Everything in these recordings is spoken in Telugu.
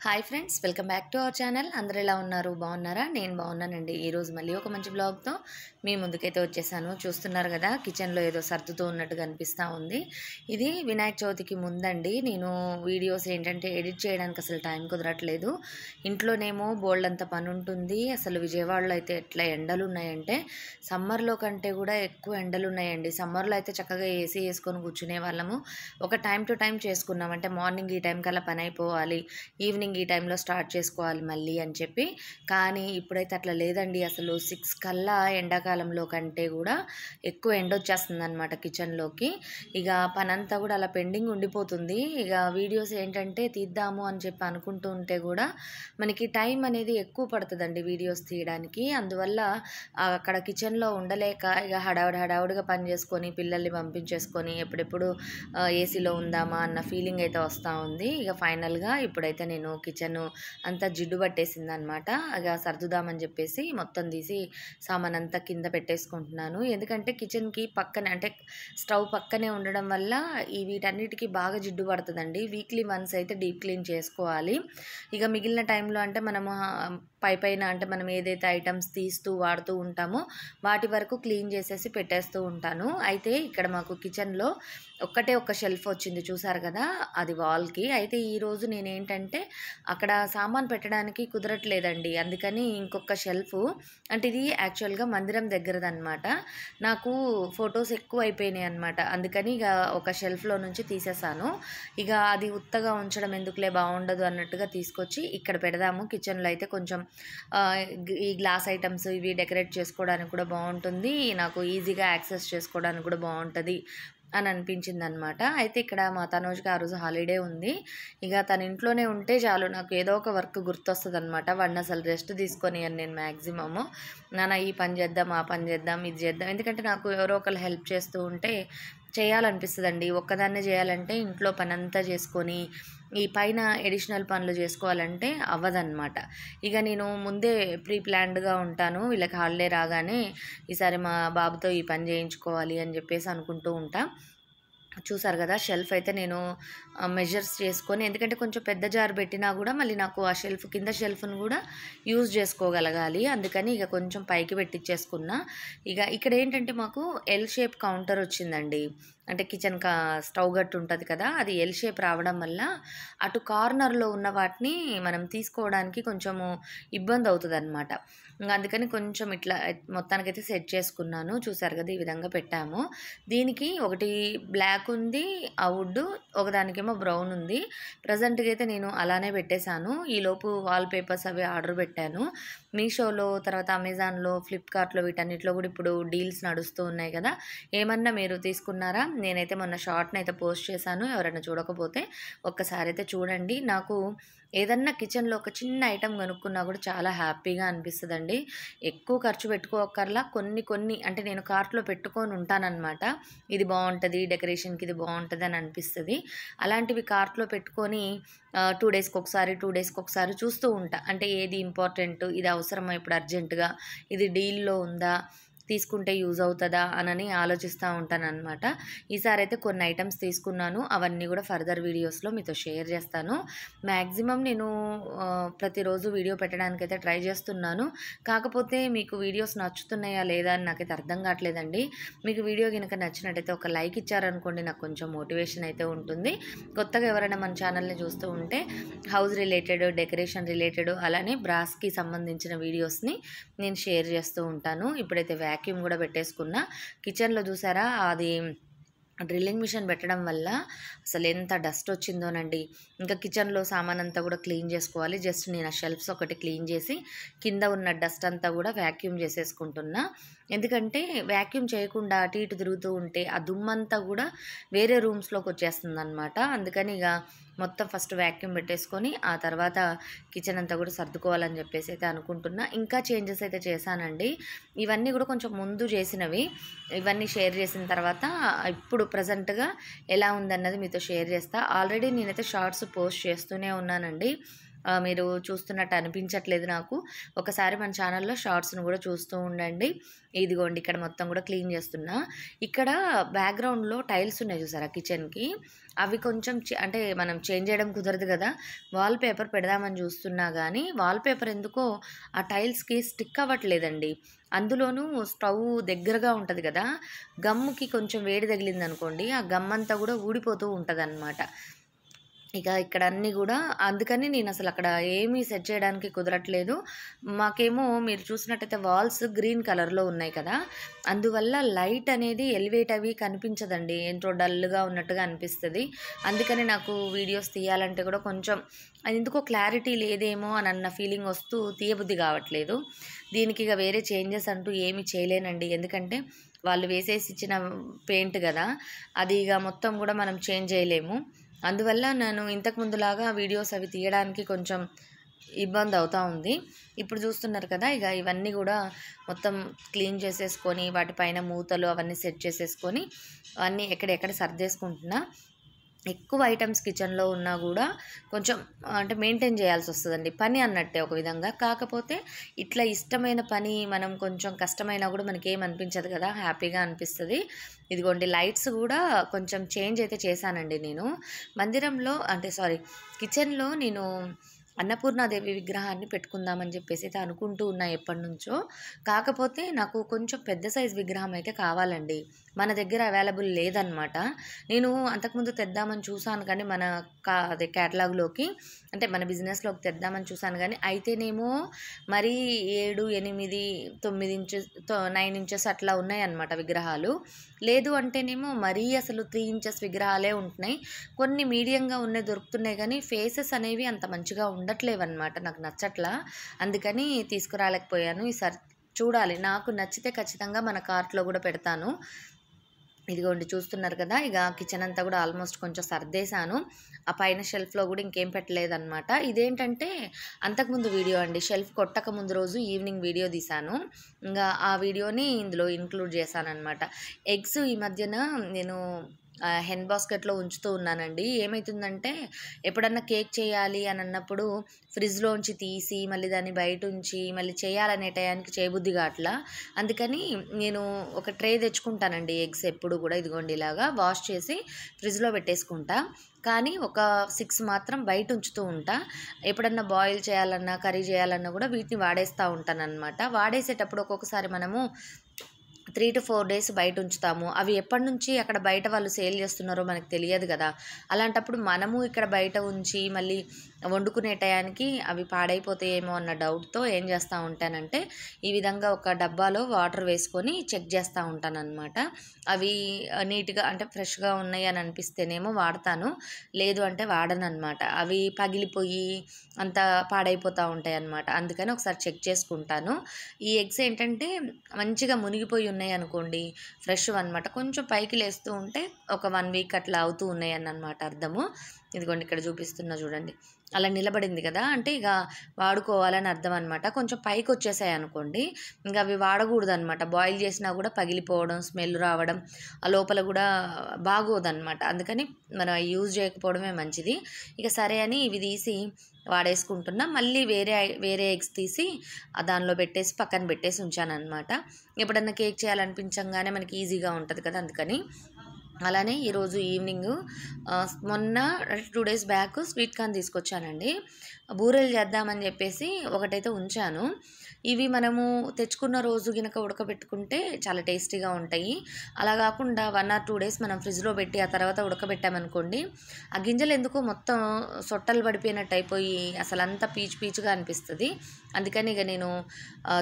Hi friends, welcome back to our channel. అందరూ ఎలా ఉన్నారు? బాగున్నారా? నేను బాగున్నానండి. ఈరోజు మళ్ళీ ఒక మంచి బ్లాగ్తో మీ ముందుకైతే వచ్చేసాను. చూస్తున్నారు కదా, కిచెన్లో ఏదో సర్దుతూ ఉన్నట్టుగా అనిపిస్తూ ఉంది. ఇది వినాయక చవితికి ముందండి. నేను వీడియోస్ ఏంటంటే ఎడిట్ చేయడానికి అసలు టైం కుదరట్లేదు. ఇంట్లోనేమో బోల్డ్ అంత పని ఉంటుంది. అసలు విజయవాడలో అయితే ఎట్లా ఎండలు ఉన్నాయంటే సమ్మర్లో కంటే కూడా ఎక్కువ ఎండలు ఉన్నాయండి. సమ్మర్లో అయితే చక్కగా ఏసీ వేసుకొని కూర్చునే వాళ్ళము. ఒక టైం టు టైం చేసుకున్నాం అంటే మార్నింగ్ ఈ టైం కల్లా పని అయిపోవాలి, ఈవినింగ్ ఈ టైంలో స్టార్ట్ చేసుకోవాలి మళ్ళీ అని చెప్పి. కానీ ఇప్పుడైతే అట్లా లేదండి. అసలు 6 కల్లా ఎండాకాలంలో కంటే కూడా ఎక్కువ ఎండ వచ్చేస్తుంది అనమాట కిచెన్లోకి. ఇక పనంతా కూడా అలా పెండింగ్ ఉండిపోతుంది. ఇక వీడియోస్ ఏంటంటే తీద్దాము అని చెప్పి అనుకుంటూ ఉంటే కూడా మనకి టైం అనేది ఎక్కువ పడుతుందండి వీడియోస్ తీయడానికి. అందువల్ల అక్కడ కిచెన్లో ఉండలేక ఇక హడావుడిగా పని చేసుకొని పిల్లల్ని పంపించేసుకొని ఎప్పుడెప్పుడు ఏసీలో ఉందామా అన్న ఫీలింగ్ అయితే వస్తూ ఉంది. ఇక ఫైనల్గా ఇప్పుడైతే నేను కిచెన్ అంతా జిడ్డు పట్టేసింది అనమాట. ఇక సర్దుదామని చెప్పేసి మొత్తం తీసి సామాన్ అంతా కింద పెట్టేసుకుంటున్నాను. ఎందుకంటే కిచెన్కి పక్కనే అంటే స్టవ్ పక్కనే ఉండడం వల్ల వీటన్నిటికీ బాగా జిడ్డు పడుతుందండి. వీక్లీ వన్స్ అయితే డీప్ క్లీన్ చేసుకోవాలి. ఇక మిగిలిన టైంలో అంటే మనము పైన అంటే మనం ఏదైతే ఐటమ్స్ తీస్తూ వాడుతూ ఉంటామో వాటి వరకు క్లీన్ చేసేసి పెట్టేస్తూ ఉంటాను. అయితే ఇక్కడ మాకు కిచెన్లో ఒక్కటే ఒక షెల్ఫ్ వచ్చింది, చూసారు కదా, అది వాల్కి. అయితే ఈరోజు నేనేంటంటే అక్కడ సామాన్ పెట్టడానికి కుదరట్లేదండి. అందుకని ఇంకొక షెల్ఫ్, అంటే ఇది యాక్చువల్గా మందిరం దగ్గరదనమాట. నాకు ఫొటోస్ ఎక్కువ అయిపోయినాయి అనమాట. అందుకని ఇక ఒక షెల్ఫ్లో నుంచి తీసేసాను. ఇక అది ఉత్తగా ఉంచడం ఎందుకులే, బాగుండదు అన్నట్టుగా తీసుకొచ్చి ఇక్కడ పెడదాము. కిచెన్లో అయితే కొంచెం ఈ గ్లాస్ ఐటమ్స్ ఇవి డెకరేట్ చేసుకోవడానికి కూడా బాగుంటుంది, నాకు ఈజీగా యాక్సెస్ చేసుకోవడానికి కూడా బాగుంటుంది అని అనిపించింది అనమాట. అయితే ఇక్కడ మా తనూజ్కి ఆ రోజు హాలిడే ఉంది. ఇక తన ఇంట్లోనే ఉంటే చాలు, నాకు ఏదో ఒక వర్క్ గుర్తొస్తుంది అనమాట. వాడిని అసలు రెస్ట్ తీసుకొని నేను మ్యాక్సిమము నాన్న ఈ పని చేద్దాం, ఆ పని చేద్దాం, ఇది చేద్దాం. ఎందుకంటే నాకు ఎవరో ఒకరు హెల్ప్ చేస్తూ ఉంటే చేయాలనిపిస్తుందండి. ఒక్కదాన్నే చేయాలంటే ఇంట్లో పని అంతా చేసుకొని ఈ పైన ఎడిషనల్ పనులు చేసుకోవాలంటే అవ్వదన్నమాట. ఇక నేను ముందే ప్రీ ప్లాన్డ్గా ఉంటాను. వీళ్ళకి హాలిడే రాగానే ఈసారి మా బాబుతో ఈ పని చేయించుకోవాలి అని చెప్పేసి అనుకుంటూ ఉంటా. చూసారు కదా, షెల్ఫ్ అయితే నేను మెజర్స్ చేసుకొని, ఎందుకంటే కొంచెం పెద్ద జార్ పెట్టినా కూడా మళ్ళీ నాకు ఆ షెల్ఫ్ కింద షెల్ఫ్ను కూడా యూజ్ చేసుకోగలగాలి. అందుకని ఇక కొంచెం పైకి పెట్టించేసుకున్నా. ఇక ఇక్కడ ఏంటంటే మాకు ఎల్ షేప్ కౌంటర్ వచ్చిందండి. అంటే కిచెన్ స్టవ్ గట్టు ఉంటుంది కదా, అది ఎల్ షేప్ రావడం వల్ల అటు కార్నర్లో ఉన్న వాటిని మనం తీసుకోవడానికి కొంచెము ఇబ్బంది అవుతుంది అనమాట. అందుకని కొంచెం ఇట్లా మొత్తానికైతే సెట్ చేసుకున్నాను. చూసారు కదా, ఈ విధంగా పెట్టాము. దీనికి ఒకటి బ్లాక్ ఉంది ఆ వుడ్, ఒకదానికేమో బ్రౌన్ ఉంది. ప్రజెంట్గా అయితే నేను అలానే పెట్టేశాను. ఈలోపు వాల్ పేపర్స్ అవి ఆర్డర్ పెట్టాను. మీషోలో, తర్వాత అమెజాన్లో, ఫ్లిప్కార్ట్లో, వీటన్నిటిలో కూడా ఇప్పుడు డీల్స్ నడుస్తూ ఉన్నాయి కదా. ఏమన్నా మీరు తీసుకున్నారా? నేనైతే మొన్న షార్ట్ని అయితే పోస్ట్ చేశాను. ఎవరైనా చూడకపోతే ఒక్కసారి అయితే చూడండి. నాకు ఏదన్నా కిచెన్లో ఒక చిన్న ఐటెం కొనుక్కున్నా కూడా చాలా హ్యాపీగా అనిపిస్తుందండి. ఎక్కువ ఖర్చు పెట్టుకోకర్లా కొన్ని అంటే నేను కార్ట్లో పెట్టుకొని ఉంటానన్నమాట. ఇది బాగుంటుంది, డెకరేషన్కి ఇది బాగుంటుంది అని అనిపిస్తుంది. అలాంటివి కార్ట్లో పెట్టుకొని 2 డేస్కి ఒకసారి చూస్తూ ఉంటా. అంటే ఏది ఇంపార్టెంట్, ఇది అవసరమా ఇప్పుడు అర్జెంటుగా, ఇది డీల్లో ఉందా, తీసుకుంటే యూజ్ అవుతుందా అని ఆలోచిస్తూ ఉంటానన్నమాట. ఈసారి అయితే కొన్ని ఐటమ్స్ తీసుకున్నాను. అవన్నీ కూడా ఫర్దర్ వీడియోస్లో మీతో షేర్ చేస్తాను. మ్యాక్సిమం నేను ప్రతిరోజు వీడియో పెట్టడానికి అయితే ట్రై చేస్తున్నాను. కాకపోతే మీకు వీడియోస్ నచ్చుతున్నాయా లేదా అని నాకైతే అర్థం కావట్లేదండి. మీకు వీడియో కనుక నచ్చినట్టయితే ఒక లైక్ ఇచ్చారనుకోండి, నాకు కొంచెం మోటివేషన్ అయితే ఉంటుంది. కొత్తగా ఎవరైనా మన ఛానల్ని చూస్తూ ఉంటే హౌస్ రిలేటెడ్, డెకరేషన్ రిలేటెడ్, అలానే బ్రాస్కి సంబంధించిన వీడియోస్ని నేను షేర్ చేస్తూ ఉంటాను. ఇప్పుడైతే వ్యాక్యూమ్ కూడా పెట్టేసుకున్నా. కిచెన్లో చూసారా, అది డ్రిల్లింగ్ మిషన్ పెట్టడం వల్ల అసలు ఎంత డస్ట్ వచ్చిందోనండి. ఇంకా కిచెన్లో సామాన్ అంతా కూడా క్లీన్ చేసుకోవాలి. జస్ట్ నేను ఆ షెల్ఫ్స్ ఒకటి క్లీన్ చేసి కింద ఉన్న డస్ట్ అంతా కూడా వ్యాక్యూమ్ చేసేసుకుంటున్నా. ఎందుకంటే వ్యాక్యూమ్ చేయకుండా అటు ఇటు తిరుగుతూ ఉంటే ఆ దుమ్మంతా కూడా వేరే రూమ్స్లోకి వచ్చేస్తుంది అనమాట. అందుకని ఇక మొత్తం ఫస్ట్ వ్యాక్యూమ్ పెట్టేసుకొని ఆ తర్వాత కిచెన్ అంతా కూడా సర్దుకోవాలని చెప్పేసి అయితే అనుకుంటున్నా. ఇంకా చేంజెస్ అయితే చేశానండి. ఇవన్నీ కూడా కొంచెం ముందు చేసినవి. ఇవన్నీ షేర్ చేసిన తర్వాత ఇప్పుడు ప్రజెంట్గా ఎలా ఉందన్నది మీతో షేర్ చేస్తా. ఆల్రెడీ నేనైతే షార్ట్స్ పోస్ట్ చేస్తూనే ఉన్నానండి. మీరు చూస్తున్నట్టు అనిపించట్లేదు నాకు. ఒకసారి మన ఛానల్‌లో షార్ట్స్‌ని కూడా చూస్తూ ఉండండి. ఇదిగోండి ఇక్కడ మొత్తం కూడా క్లీన్ చేస్తున్నా. ఇక్కడ బ్యాక్‌గ్రౌండ్‌లో టైల్స్ ఉన్నాయి చూసారా కిచెన్‌కి. అవి కొంచెం అంటే మనం చేంజ్ చేయడం కుదరదు కదా! వాల్ పేపర్ పెడదామని చూస్తున్నా గానీ, వాల్ పేపర్ ఎందుకో ఆ టైల్స్‌కి స్టిక్ అవ్వట్లేదండి. అందులోనూ స్టవ్ దగ్గరగా ఉంటది కదా! గమ్ముకి కొంచెం వేడి తగిలిందనుకోండి, ఆ గమ్మంతా కూడా ఊడిపోతూ ఉంటదనమాట. ఇక ఇక్కడ అన్నీ గూడా అందుకని నేనసలు అక్కడ ఏమీ సెట్ చేయడానికి కుదరట్లేదు. మాకేమో మీరు చూసినట్టయితే వాల్స్ గ్రీన్ కలర్‌లో ఉన్నాయి కదా! అందువల్ల లైట్ అనేది ఎలివేట్ అవి కనిపించదండి. ఏంటో డల్‌గా ఉన్నట్టుగా అనిపిస్తది. అందుకని నాకు వీడియోస్ తీయాలంటే కూడా కొంచెం అదెందుకో క్లారిటీ లేదేమో అనన్న ఫీలింగ్ వస్తూ తీయబుద్ధి కావట్లేదు. దీనికి ఇక వేరే చేంజెస్ అంటూ ఏమీ చేయలేనండి. ఎందుకంటే వాళ్ళు వేసేసి ఇచ్చిన పెయింట్ గదా! అది ఇగ మొత్తం గూడా మనం చేంజ్ చేయలేము. అందువల్ల నేను ఇంతకు ముందులాగా వీడియోస్ అవి తీయడానికి కొంచెం ఇబ్బంది అవుతా ఉంది. ఇప్పుడు చూస్తున్నారు కదా! ఇక ఇవన్నీ గూడా మొత్తం క్లీన్ చేసేసుకొని, వాటిపైన మూతలు అవన్నీ సెట్ చేసేసుకొని, అన్నీ ఎక్కడెక్కడ సర్దేసుకుంటున్నా. ఎక్కువ ఐటెమ్స్ కిచెన్‌లో ఉన్నా గూడా కొంచెం అంటే మెయింటైన్ చేయాల్సొస్తదండి. పని అన్నట్టే ఒక విధంగా. కాకపోతే ఇట్లా ఇష్టమైన పని మనం కొంచెం కష్టమైనా గూడా మనకేం అనిపించదు కదా! హ్యాపీగా అనిపిస్తది. ఇదిగోండి లైట్స్ గూడా కొంచెం చేంజ్ అయితే చేశానండి నేను. మందిరంలో అంటే సారీ కిచెన్‌లో నేను అన్నపూర్ణాదేవి విగ్రహాన్ని పెట్టుకుందామని చెప్పేసైతే అనుకుంటూ ఉన్నా ఎప్పటినుంచో. కాకపోతే నాకు కొంచెం పెద్ద సైజ్ విగ్రహం అయితే కావాలండి. మన దగ్గర అవైలబుల్ లేదనమాట. నేను అంతకుముందు తెద్దామని చూసాను కానీ మన అదే క్యాటలాగ్‌లోకి అంటే మన బిజినెస్‌లోకి తెద్దామని చూసాను గానీ, అయితేనేమో మరీ 7, 8, 9 ఇంచెస్ 9 ఇంచెస్ అట్లా ఉన్నాయన్నమాట విగ్రహాలు. లేదు అంటేనేమో మరీ అసలు 3 ఇంచెస్ విగ్రహాలే ఉంటున్నాయి. కొన్ని మీడియంగా ఉన్నయి దొరుకుతున్నాయి గానీ, ఫేసెస్ అనేవి అంత మంచిగా ఉండట్లేవన్నమాట. నాకు నచ్చట్లా. అందుకని తీసుకురాలేకపోయాను. ఈసారి చూడాలి. నాకు నచ్చితే ఖచ్చితంగా మన కార్ట్‌లో గూడా పెడతాను. ఇదిగోండి చూస్తున్నారు కదా! ఇక కిచెన్ అంతా కూడా ఆల్మోస్ట్ కొంచెం సర్దేశాను. ఆ పైన షెల్ఫ్‌లో కూడా ఇంకేం పెట్టలేదనమాట. ఇదేంటంటే అంతకుముందు వీడియో అండి. షెల్ఫ్ కొట్టక ముందు రోజు ఈవినింగ్ వీడియో తీశాను. ఇంగా ఆ వీడియోని ఇందులో ఇంక్లూడ్ చేశాననమాట. ఎగ్స్ ఈ మధ్యన నేను హెన్ బాస్కెట్‌లో ఉంచుతూ ఉన్నానండి. ఏమైతుందంటే ఎప్పుడన్నా కేక్ చేయాలి అని అన్నప్పుడు ఫ్రిడ్జ్‌లోంచి తీసి మళ్ళీ దాన్ని బయటుంచి మళ్ళీ చేయాలనే టయానికి చేయబుద్ధి కావట్లా. అందుకని నేను ఒక ట్రే తెచ్చుకుంటానండి ఎగ్స్ ఎప్పుడు కూడా ఇదిగోండి ఇలాగా వాష్ చేసి ఫ్రిడ్జ్‌లో పెట్టేసుకుంటా. కానీ ఒక 6 మాత్రం బయట ఉంచుతూ ఉంటా. ఎప్పుడన్నా బాయిల్ చేయాలన్నా, కర్రీ చేయాలన్నా కూడా వీటిని వాడేస్తా ఉంటాననమాట. వాడేసేటప్పుడు ఒక్కొక్కసారి మనము 3-4 డేస్ బయట ఉంచుతాము. అవి ఎప్పటినుంచి అక్కడ బయట వాళ్ళు సేల్ చేస్తున్నారో మనకు తెలియదు గదా! అలాంటప్పుడు మనము ఇక్కడ బయట ఉంచి మళ్ళీ వండుకునే టయానికి అవి పాడైపోతాయేమో అన్న డౌట్‌తో ఏం చేస్తా ఉంటానంటే, ఈ విధంగా ఒక డబ్బాలో వాటర్ వేసుకొని చెక్ చేస్తా ఉంటాననమాట. అవి నీట్‌గా అంటే ఫ్రెష్‌గా ఉన్నాయి అని అనిపిస్తేనేమో వాడతాను. లేదు అంటే వాడననమాట. అవి పగిలిపోయి అంతా పాడైపోతా ఉంటాయన్నమాట. అందుకని ఒకసారి చెక్ చేసుకుంటాను. ఈ ఎగ్స్ ఏంటంటే మంచిగా మునిగిపోయి ఉన్నాయనుకోండి, ఫ్రెష్‌వన్నమాట. కొంచెం పైకి లేస్తూ ఉంటే ఒక 1 వీక్ అట్లా అవుతూ ఉన్నాయనమాట అర్థము. ఇదిగోండి ఇక్కడ చూపిస్తున్నా చూడండి. అలా నిలబడింది కదా! అంటే ఇక వాడుకోవాలని అర్థం అనమాట. కొంచెం పైకొచ్చేసాయనుకోండి, ఇంక అవి వాడకూడదనమాట. బాయిల్ చేసినా కూడా పగిలిపోవడం, స్మెల్ రావడం, ఆ లోపల కూడా బాగోదనమాట. అందుకని మనం అయి యూజ్ చేయకపోవడమే మంచిది. ఇక సరే అని ఇవి తీసి వాడేసుకుంటున్నా. మళ్ళీ వేరే ఎగ్స్ తీసి దానిలో పెట్టేసి పక్కన పెట్టేసి ఉంచాననమాట. ఎప్పుడన్నా కేక్ చేయాలనిపించంగానే మనకి ఈజీగా ఉంటది కదా! అందుకని. అలానే ఈరోజు ఈవినింగు మొన్న 2 డేస్ బ్యాక్ స్వీట్ కార్న్ తీసుకొచ్చానండి. బూరెలు చేద్దామని చెప్పేసి ఒకటైతే ఉంచాను. ఇవి మనము తెచ్చుకున్న రోజు గినక ఉడకబెట్టుకుంటే చాలా టేస్టీగా ఉంటాయి. అలా కాకుండా 1 ఆర్ 2 డేస్ మనం ఫ్రిడ్జ్‌లో పెట్టి ఆ తర్వాత ఉడకబెట్టామనుకోండి, ఆ గింజలు ఎందుకో మొత్తం సొట్టలు పడిపోయినట్టు అయిపోయి అసలంతా పీచు పీచుగా అనిపిస్తది. అందుకని ఇక నేను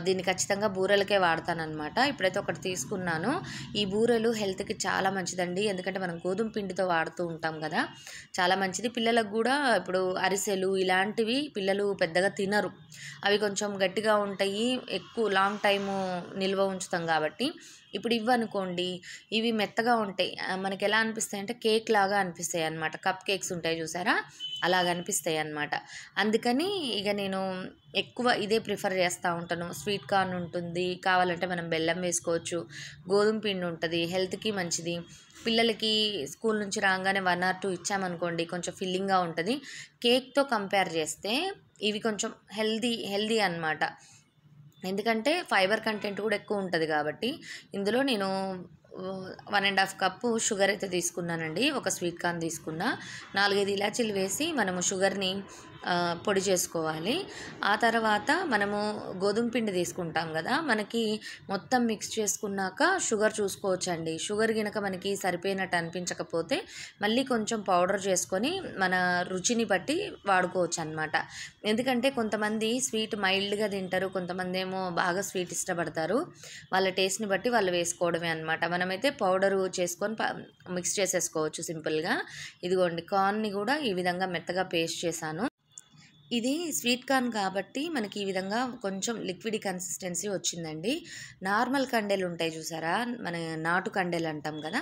దీన్ని ఖచ్చితంగా బూరెలకే వాడతాననమాట. ఇప్పుడైతే ఒకటి తీసుకున్నాను. ఈ బూరెలు హెల్త్‌కి చాలా మంచిదండి. ఎందుకంటే మనం గోధుమ పిండితో వాడుతూ ఉంటాం కదా! చాలా మంచిది. పిల్లలకు కూడా ఇప్పుడు అరిసెలు ఇలాంటివి పిల్లలు పెద్దగా తినరు. అవి కొంచెం గట్టిగా ఉంటాయి. ఎక్కువ లాంగ్ టైము నిల్వ ఉంచుతాం కాబట్టి. ఇప్పుడు ఇవనుకోండి, ఇవి మెత్తగా ఉంటాయి. మనకెలా అనిపిస్తాయంటే కేక్ లాగా అనిపిస్తాయన్నమాట. కప్ కేక్స్ ఉంటాయి చూసారా? అలాగ అనిపిస్తాయన్నమాట. అందుకని ఇక నేను ఎక్కువ ఇదే ప్రిఫర్ చేస్తూ ఉంటాను. స్వీట్ కార్న్ ఉంటుంది. కావాలంటే మనం బెల్లం వేసుకోవచ్చు. గోధుమ పిండి ఉంటది. హెల్త్‌కి మంచిది. పిల్లలకి స్కూల్ నుంచి రాగానే 1 ఆర్ 2 ఇచ్చామనుకోండి కొంచెం ఫిల్లింగ్‌గా ఉంటది. కేక్‌తో కంపేర్ చేస్తే ఇవి కొంచెం హెల్దీ అన్నమాట. ఎందుకంటే ఫైబర్ కంటెంట్ కూడా ఎక్కువ ఉంటుంది కాబట్టి. ఇందులో నేను 1½ కప్పు షుగర్ అయితే తీసుకున్నానండి. ఒక స్వీట్ కార్న్ తీసుకున్నా. 4, 5 ఇలాచీలు వేసి మనము షుగర్ని పొడి చేసుకోవాలి. ఆ తర్వాత మనము గోధుమ పిండి తీసుకుంటాం కదా, మనకి మొత్తం మిక్స్ చేసుకున్నాక షుగర్ చూసుకోవచ్చండి. షుగర్ గినక మనకి సరిపోయినట్టు అనిపించకపోతే మళ్ళీ కొంచెం పౌడర్ చేసుకొని మన రుచిని బట్టి వాడుకోవచ్చు అనమాట. ఎందుకంటే కొంతమంది స్వీట్ మైల్డ్గా తింటారు, కొంతమంది ఏమో బాగా స్వీట్ ఇష్టపడతారు. వాళ్ళ టేస్ట్ని బట్టి వాళ్ళు వేసుకోవడమే అనమాట. మనమైతే పౌడరు చేసుకొని మిక్స్ చేసేసుకోవచ్చు సింపుల్గా. ఇదిగోండి, కార్న్ని కూడా ఈ విధంగా మెత్తగా పేస్ట్ చేశాను. ఇది స్వీట్ కార్న్ కాబట్టి మనకి ఈ విధంగా కొంచెం లిక్విడ్ కన్సిస్టెన్సీ వచ్చిందండి. నార్మల్ కండెలు ఉంటాయి చూసారా, మన నాటు కండెలు అంటాం కదా,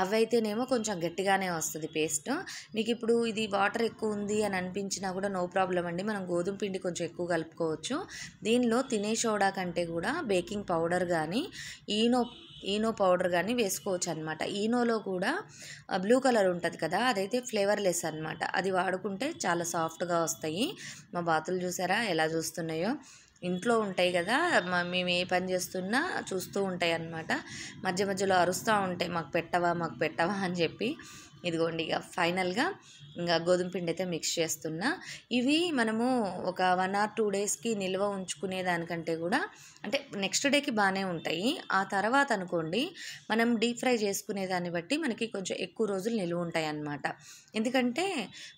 అవైతేనేమో కొంచెం గట్టిగానే వస్తుంది పేస్ట్. మీకు ఇప్పుడు ఇది వాటర్ ఎక్కువ ఉంది అని అనిపించినా కూడా నో ప్రాబ్లం అండి, మనం గోధుమ పిండి కొంచెం ఎక్కువ కలుపుకోవచ్చు. దీనిలో తినే సోడా కంటే కూడా బేకింగ్ పౌడర్ కానీ ఈనో పౌడర్ కానీ వేసుకోవచ్చు అనమాట. ఈనోలో కూడా బ్లూ కలర్ ఉంటుంది కదా, అదైతే ఫ్లేవర్లెస్ అనమాట. అది వాడుకుంటే చాలా సాఫ్ట్గా వస్తాయి. మా బాతులు చూసారా ఎలా చూస్తున్నాయో. ఇంట్లో ఉంటాయి కదా, మేము ఏ పని చేస్తున్నా చూస్తూ ఉంటాయి అన్నమాట. మధ్య మధ్యలో అరుస్తూ ఉంటాయి, మాకు పెట్టవా అని చెప్పి. ఇదిగోండి, ఇక ఫైనల్గా ఇంకా గోధుమ పిండి అయితే మిక్స్ చేస్తున్నా. ఇవి మనము ఒక 1 or 2 డేస్కి నిల్వ ఉంచుకునే దానికంటే కూడా, అంటే నెక్స్ట్ డేకి బాగానే ఉంటాయి. ఆ తర్వాత అనుకోండి మనం డీప్ ఫ్రై చేసుకునే దాన్ని బట్టి మనకి కొంచెం ఎక్కువ రోజులు నిల్వ ఉంటాయి అన్నమాట. ఎందుకంటే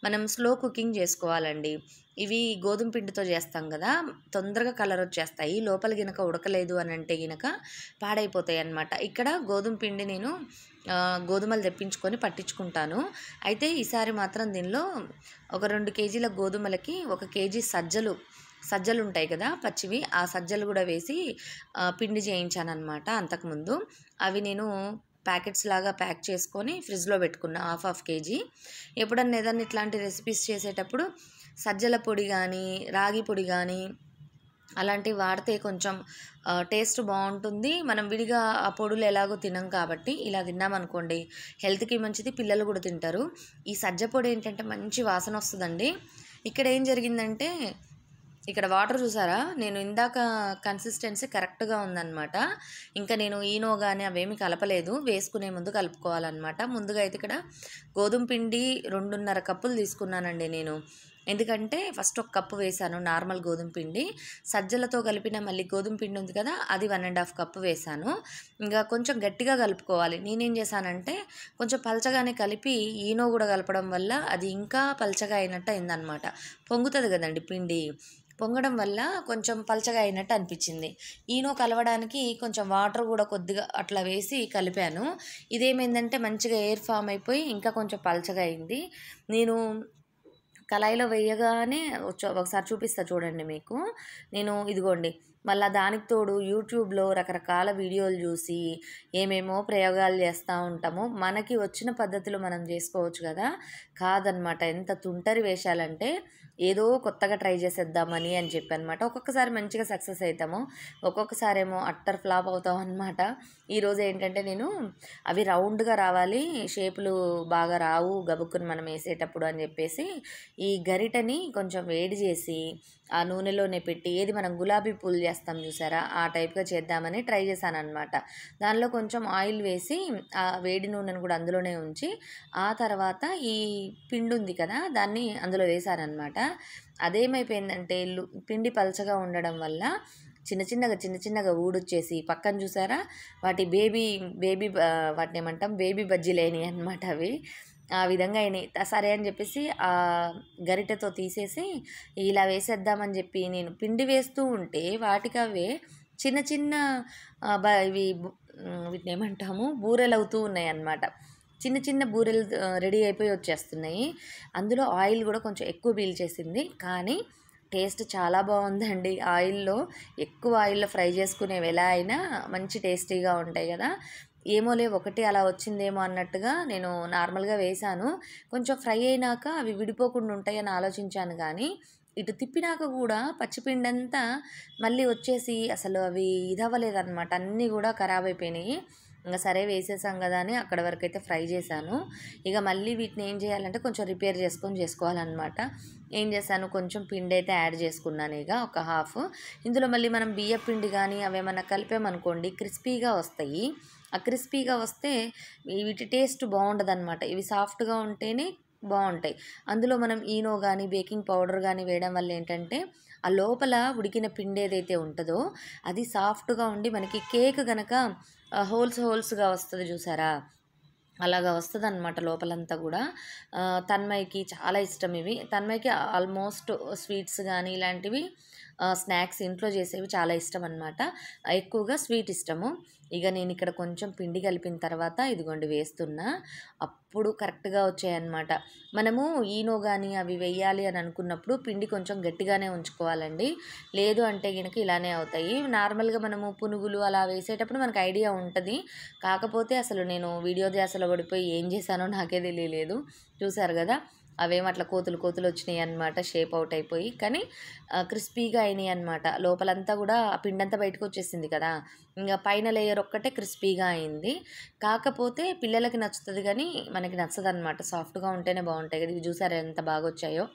మనం స్లో కుకింగ్ చేసుకోవాలండి. ఇవి గోధుమ పిండితో చేస్తాం కదా, తొందరగా కలర్ వచ్చేస్తాయి. లోపల గినక ఉడకలేదు అని అంటే గినక పాడైపోతాయి అన్నమాట. ఇక్కడ గోధుమ పిండి నేను గోధుమలు తెప్పించుకొని పట్టించుకుంటాను. అయితే ఈసారి మాత్రం దీనిలో ఒక 2 కేజీల గోధుమలకి 1 కేజీ సజ్జలు ఉంటాయి కదా పచ్చివి, ఆ సజ్జలు కూడా వేసి పిండి చేయించాను అనమాట అంతకుముందు. అవి నేను ప్యాకెట్స్ లాగా ప్యాక్ చేసుకొని ఫ్రిడ్జ్లో పెట్టుకున్నా, హాఫ్ కేజీ. ఎప్పుడన్నా ఏదన్నా ఇట్లాంటి రెసిపీస్ చేసేటప్పుడు సజ్జల పొడి కానీ రాగి పొడి కానీ అలాంటివి వాడితే కొంచెం టేస్ట్ బాగుంటుంది. మనం విడిగా ఆ పొడులు ఎలాగో తినం కాబట్టి ఇలా తిన్నామనుకోండి హెల్త్కి మంచిది, పిల్లలు కూడా తింటారు. ఈ సజ్జ పొడి ఏంటంటే మంచి వాసన వస్తుందండి. ఇక్కడ ఏం జరిగిందంటే, ఇక్కడ వాటర్ చూసారా, నేను ఇందాక కన్సిస్టెన్సీ కరెక్ట్గా ఉందన్నమాట. ఇంకా నేను ఈనో కానీ అవేమి కలపలేదు, వేసుకునే ముందు కలుపుకోవాలన్నమాట. ముందుగా అయితే ఇక్కడ గోధుమ పిండి 2½ కప్పులు తీసుకున్నానండి నేను. ఎందుకంటే ఫస్ట్ 1 కప్పు వేసాను నార్మల్ గోధుమ పిండి, సజ్జలతో కలిపిన మళ్ళీ గోధుమ పిండి ఉంది కదా, అది 1½ కప్పు వేసాను. ఇంకా కొంచెం గట్టిగా కలుపుకోవాలి. నేనేం చేశానంటే కొంచెం పలచగానే కలిపి ఈనో కూడా కలపడం వల్ల అది ఇంకా పలచగా అయినట్టు అయిందనమాట. పొంగుతుంది కదండి పిండి, పొంగడం వల్ల కొంచెం పలచగా అయినట్టు అనిపించింది. ఈనో కలవడానికి కొంచెం వాటర్ కూడా కొద్దిగా అట్లా వేసి కలిపాను. ఇదేమైందంటే మంచిగా ఎయిర్ ఫామ్ అయిపోయి ఇంకా కొంచెం పలచగా అయింది. నేను కళాయిలో వేయగానే ఒకసారి చూపిస్తా చూడండి మీకు. నేను ఇదిగోండి, మళ్ళీ దానికి తోడు యూట్యూబ్లో రకరకాల వీడియోలు చూసి ఏమేమో ప్రయోగాలు చేస్తూ ఉంటాము. మనకి వచ్చిన పద్ధతిలో మనం చేసుకోవచ్చు కదా, కాదనమాట. ఎంత తుంటరి వేషాలంటే ఏదో కొత్తగా ట్రై చేసేద్దామని అని చెప్పి అనమాట. ఒక్కొక్కసారి మంచిగా సక్సెస్ అవుతాము, ఒక్కొక్కసారి ఏమో అట్టర్ ఫ్లాప్ అవుతాం అనమాట. ఈరోజు ఏంటంటే నేను అవి రౌండ్గా రావాలి, షేపులు బాగా రావు గబుక్కుని మనం వేసేటప్పుడు అని చెప్పేసి ఈ గరిటని కొంచెం వేడి చేసి ఆ నూనెలోనే పెట్టి, ఏది మనం గులాబీ పూలు చేస్తాం చూసారా ఆ టైప్గా చేద్దామని ట్రై చేశాను అనమాట. దానిలో కొంచెం ఆయిల్ వేసి ఆ వేడి నూనెను కూడా అందులోనే ఉంచి ఆ తర్వాత ఈ పిండి ఉంది కదా దాన్ని అందులో వేసానమాట. అదేమైపోయిందంటే పిండి పలచగా ఉండడం వల్ల చిన్న చిన్నగా ఊడొచ్చేసి పక్కన చూసారా వాటి వాటిని ఏమంటాం బేబీ బజ్జీలేని అనమాట. అవి ఆ విధంగా అయినాయి. సరే అని చెప్పేసి ఆ గరిటెతో తీసేసి ఇలా వేసేద్దామని చెప్పి నేను పిండి వేస్తూ ఉంటే వాటికి అవే చిన్న వీటిని ఏమంటాము బూరెలు అవుతూ ఉన్నాయి అన్నమాట. చిన్న బూరెలు రెడీ అయిపోయి వచ్చేస్తున్నాయి. అందులో ఆయిల్ కూడా కొంచెం ఎక్కువ పీల్చేసింది, కానీ టేస్ట్ చాలా బాగుందండి. ఎక్కువ ఆయిల్లో ఫ్రై చేసుకునేవి ఎలా అయినా మంచి టేస్టీగా ఉంటాయి కదా. ఏమోలే ఒకటి అలా వచ్చిందేమో అన్నట్టుగా నేను నార్మల్గా వేశాను. కొంచెం ఫ్రై అయినాక అవి విడిపోకుండా ఉంటాయని ఆలోచించాను, కానీ ఇటు తిప్పినాక కూడా పచ్చిపిండంతా మళ్ళీ వచ్చేసి అసలు అవి ఇదవ్వలేదన్నమాట, అన్నీ కూడా ఖరాబ్ అయిపోయినాయి. ఇంకా సరే వేసేసాం కదా అని అక్కడ వరకు అయితే ఫ్రై చేశాను. ఇక మళ్ళీ వీటిని ఏం చేయాలంటే కొంచెం రిపేర్ చేసుకోవాలన్నమాట. ఏం చేశాను, కొంచెం పిండి అయితే యాడ్ చేసుకున్నాను, ఇక ఒక హాఫ్. ఇందులో మళ్ళీ మనం బియ్య పిండి కానీ అవేమన్నా కలిపామనుకోండి క్రిస్పీగా వస్తాయి. ఆ క్రిస్పీగా వస్తే వీటి టేస్ట్ బాగుండదన్నమాట. ఇవి సాఫ్ట్గా ఉంటేనే బాగుంటాయి. అందులో మనం ఈనో కానీ బేకింగ్ పౌడర్ కానీ వేయడం వల్ల ఏంటంటే ఆ లోపల ఉడికిన పిండి ఏదైతే ఉంటుందో అది సాఫ్ట్గా ఉండి మనకి కేక్ కనుక హోల్స్గా వస్తుంది చూసారా, అలాగా వస్తుందన్నమాట లోపలంతా కూడా. తన్మయ్యకి చాలా ఇష్టం ఇవి. తన్మయ్యకి ఆల్మోస్ట్ స్వీట్స్ కానీ ఇలాంటివి స్నాక్స్ ఇంట్లో చేసేవి చాలా ఇష్టం అనమాట. ఎక్కువగా స్వీట్ ఇష్టము. ఇక నేను ఇక్కడ కొంచెం పిండి కలిపిన తర్వాత ఇదిగోండి వేస్తున్నా. అప్పుడు కరెక్ట్గా వచ్చాయన్నమాట. మనము ఈనో కానీ అవి వేయాలి అని అనుకున్నప్పుడు పిండి కొంచెం గట్టిగానే ఉంచుకోవాలండి. లేదు అంటే కనుక ఇలానే అవుతాయి. నార్మల్గా మనము పునుగులు అలా వేసేటప్పుడు మనకు ఐడియా ఉంటుంది. కాకపోతే అసలు నేను వీడియో ధ్యాసలో పడిపోయి ఏం చేశానో నాకే తెలియలేదు. చూసారు కదా, అవేమో అట్లా కోతులు వచ్చినాయి అనమాట, షేప్ అవుట్ అయిపోయి. కానీ క్రిస్పీగా అయినాయి అనమాట. లోపలంతా కూడా ఆ పిండంతా బయటకు వచ్చేసింది కదా, ఇంకా పైన లేయర్ ఒక్కటే క్రిస్పీగా అయింది. కాకపోతే పిల్లలకి నచ్చుతుంది కానీ మనకి నచ్చదు అనమాట. సాఫ్ట్గా ఉంటేనే బాగుంటాయి కదా. ఇవి చూసారా ఎంత బాగా వచ్చాయో,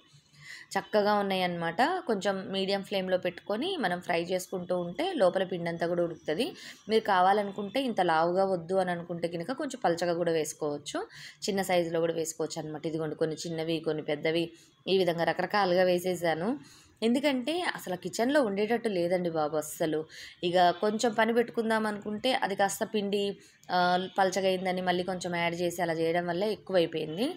చక్కగా ఉన్నాయన్నమాట. కొంచెం మీడియం ఫ్లేమ్లో పెట్టుకొని మనం ఫ్రై చేసుకుంటూ ఉంటే లోపల పిండంతా కూడా ఉడుకుతుంది. మీరు కావాలనుకుంటే ఇంత లావుగా వద్దు అని అనుకుంటే కనుక కొంచెం పలచగా కూడా వేసుకోవచ్చు, చిన్న సైజులో కూడా వేసుకోవచ్చు అనమాట. ఇదిగోండి కొన్ని చిన్నవి కొన్ని పెద్దవి ఈ విధంగా రకరకాలుగా వేసేసాను. ఎందుకంటే అసలు కిచెన్లో ఉండేటట్టు లేదండి బాబు అస్సలు. ఇక కొంచెం పని పెట్టుకుందాం అనుకుంటే అది కాస్త పిండి పలచగా అయిందని మళ్ళీ కొంచెం యాడ్ చేసి అలా చేయడం వల్ల ఎక్కువైపోయింది.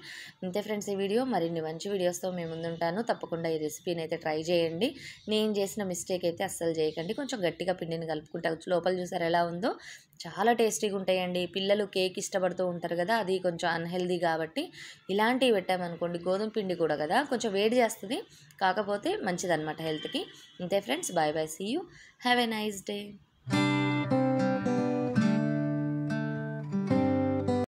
అంతే ఫ్రెండ్స్, ఈ వీడియో మరిన్ని మంచి వీడియోస్తో మేము ముందుంటాను. తప్పకుండా ఈ రెసిపీని అయితే ట్రై చేయండి. నేను చేసిన మిస్టేక్ అయితే అస్సలు చేయకండి. కొంచెం గట్టిగా పిండిని కలుపుకుంటే లోపల చూసారు ఎలా ఉందో, చాలా టేస్టీగా ఉంటాయండి. పిల్లలు కేక్ ఇష్టపడుతూ ఉంటారు కదా, అది కొంచెం అన్హెల్దీ కాబట్టి ఇలాంటివి పెట్టామనుకోండి, గోధుమ పిండి కూడా కదా కొంచెం వేడి చేస్తుంది, కాకపోతే మంచిదన్నమాట హెల్త్కి. అంతే friends, bye bye, see you, have a nice day.